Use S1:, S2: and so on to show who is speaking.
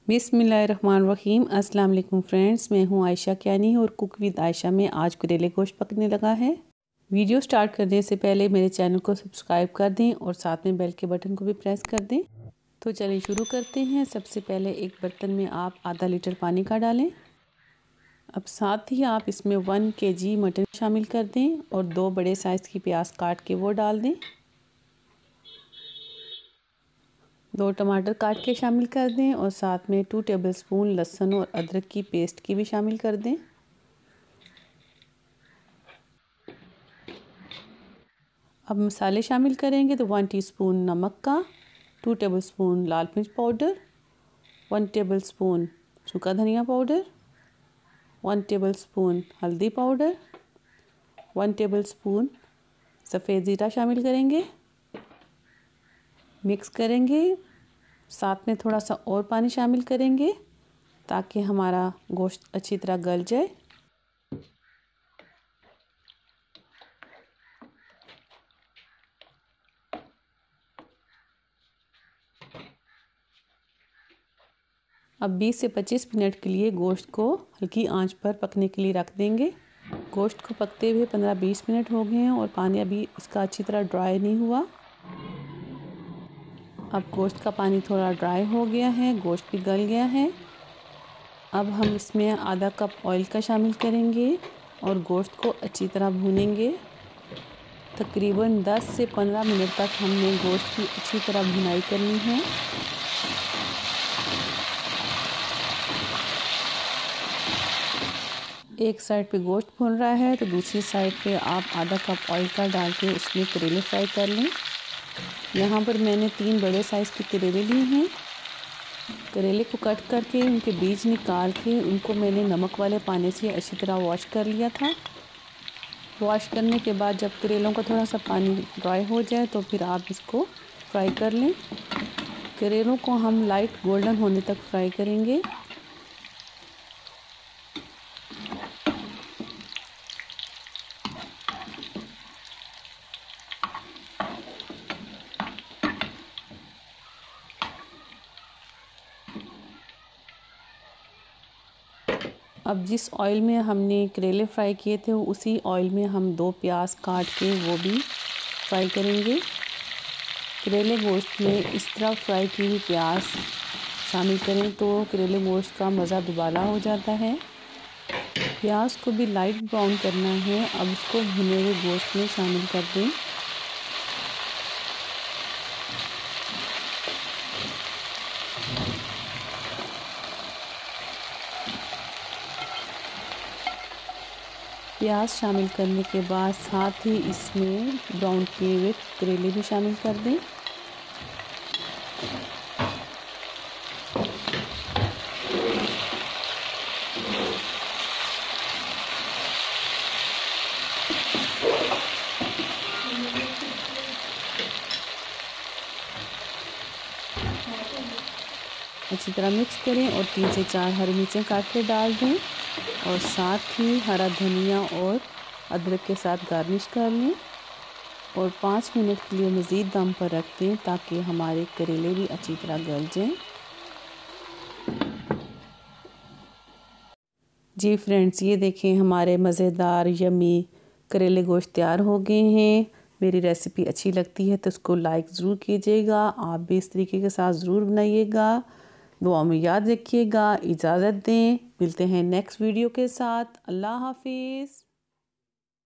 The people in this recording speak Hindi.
S1: बिस्मिल्लाहिर्रहमानिर्रहीम। अस्सलाम वालेकुम फ्रेंड्स, मैं हूं आयशा कियानी और कुक विद आयशा में आज करेले गोश्त पकने लगा है। वीडियो स्टार्ट करने से पहले मेरे चैनल को सब्सक्राइब कर दें और साथ में बेल के बटन को भी प्रेस कर दें। तो चलिए शुरू करते हैं। सबसे पहले एक बर्तन में आप आधा लीटर पानी का डालें। अब साथ ही आप इसमें 1 kg मटन शामिल कर दें और 2 बड़े साइज़ की प्याज काट के वो डाल दें। 2 टमाटर काट के शामिल कर दें और साथ में 2 टेबलस्पून लहसुन और अदरक की पेस्ट की भी शामिल कर दें। अब मसाले शामिल करेंगे तो 1 टीस्पून नमक का, 2 टेबलस्पून लाल मिर्च पाउडर, 1 टेबलस्पून सूखा धनिया पाउडर, 1 टेबलस्पून हल्दी पाउडर, 1 टेबलस्पून सफ़ेद ज़ीरा शामिल करेंगे। मिक्स करेंगे। साथ में थोड़ा सा और पानी शामिल करेंगे ताकि हमारा गोश्त अच्छी तरह गल जाए। अब 20 से 25 मिनट के लिए गोश्त को हल्की आंच पर पकने के लिए रख देंगे। गोश्त को पकते हुए 15-20 मिनट हो गए हैं और पानी अभी इसका अच्छी तरह ड्राई नहीं हुआ। अब गोश्त का पानी थोड़ा ड्राई हो गया है, गोश्त भी गल गया है। अब हम इसमें आधा कप ऑयल का शामिल करेंगे और गोश्त को अच्छी तरह भूनेंगे। तकरीबन 10 से 15 मिनट तक हमने गोश्त की अच्छी तरह भुनाई करनी है। एक साइड पे गोश्त भुन रहा है तो दूसरी साइड पे आप आधा कप ऑयल का डाल के उसमें करेले फ्राई कर लें। यहाँ पर मैंने 3 बड़े साइज़ के करेले लिए हैं। करेले को कट करके उनके बीज निकाल के उनको मैंने नमक वाले पानी से अच्छी तरह वॉश कर लिया था। वॉश करने के बाद जब करेलों का थोड़ा सा पानी ड्राई हो जाए तो फिर आप इसको फ्राई कर लें। करेलों को हम लाइट गोल्डन होने तक फ्राई करेंगे। अब जिस ऑयल में हमने करेले फ्राई किए थे उसी ऑयल में हम 2 प्याज काट के वो भी फ्राई करेंगे। करेले गोश्त में इस तरह फ्राई की हुई प्याज शामिल करें तो करेले गोश्त का मज़ा दुबाला हो जाता है। प्याज को भी लाइट ब्राउन करना है। अब इसको भुने हुए गोश्त में शामिल कर दें। प्याज शामिल करने के बाद साथ ही इसमें ब्राउन किए हुए करेले भी शामिल कर दें। अच्छी तरह मिक्स करें और 3 से 4 हरी मिर्चें काट के डाल दें और साथ ही हरा धनिया और अदरक के साथ गार्निश कर लें और 5 मिनट के लिए मज़ीद दम पर रख दें ताकि हमारे करेले भी अच्छी तरह गल जाएं। जी फ्रेंड्स, ये देखें हमारे मज़ेदार यमी करेले गोश्त तैयार हो गए हैं। मेरी रेसिपी अच्छी लगती है तो उसको लाइक ज़रूर कीजिएगा। आप भी इस तरीके के साथ ज़रूर बनाइएगा। दुआ में याद रखिएगा। इजाज़त दें, मिलते हैं नेक्स्ट वीडियो के साथ। अल्लाह हाफिज़।